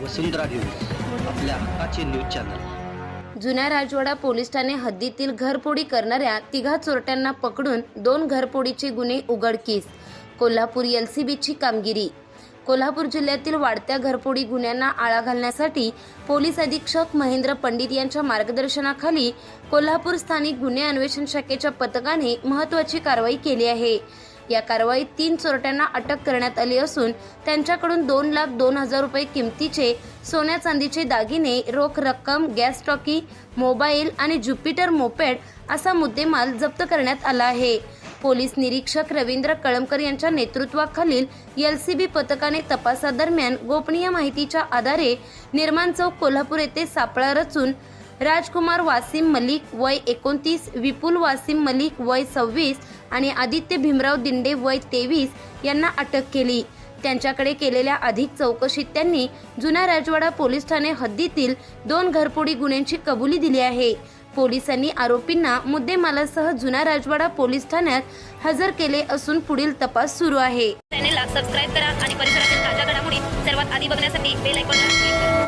वसुंधरा news, आपल्या हक्काचे news channel. जुन्या राजवाडा पोलीस ठाणे हद्दीतील घरफोडी करणाऱ्या तिघा चोरट्यांना पकडून 2 घरफोडीचे गुन्हे उघडकीस। कोल्हापूर एलसीबीची कामगिरी। कोल्हापूर जिल्ह्यातील वाढत्या घरफोडी गुन्ह्यांना आळा घालण्यासाठी पोलीस अधीक्षक महेंद्र पंडित यांच्या मार्गदर्शनाखाली कोल्हापूर स्थानिक गुन्हे अन्वेषण शाखेच्या पथकाने महत्त्वाची कारवाई केली आहे। या कारवाईत 3 चोरट्यांना अटक करण्यात आली असून त्यांच्याकडून 2,02,000 रुपये किमतीचे सोन्या चांदीचे दागिने, रोख रक्कम, गॅस टॉकी, मोबाईल आणि ज्युपिटर मोपेड असा मुद्देमाल जप्त करण्यात आला आहे। पोलीस निरीक्षक रवींद्र कळमकर यांच्या नेतृत्वाखालील एलसीबी पथकाने तपासादरम्यान गोपनीय माहितीच्या आधारे निर्माण चौक कोल्हापूर येथे सापळा रचून राजकुमार वासिम मलिक वय 29, विपुल वासिम मलिक वय 26 आणि आदित्य भीमराव दिंडे वय 23 यांना अटक केली। त्यांच्याकडे केलेल्या अधिक चौकशीत त्यांनी जुन्या राजवाडा पोलीस ठाणे हद्दीतील 2 घरफोडी गुन्ह्यांची कबुली दिली आहे। पोलिसांनी आरोपींना मुद्देमालासह जुन्या राजवाडा पोलीस ठाण्यात हजर केले असून पुढील तपास सुरू आहे। चॅनलला सबस्क्राइब करा आणि परिसरातील ताज्या घडामोडी सर्वात आधी बघण्यासाठी बेल आयकॉनला क्लिक करा।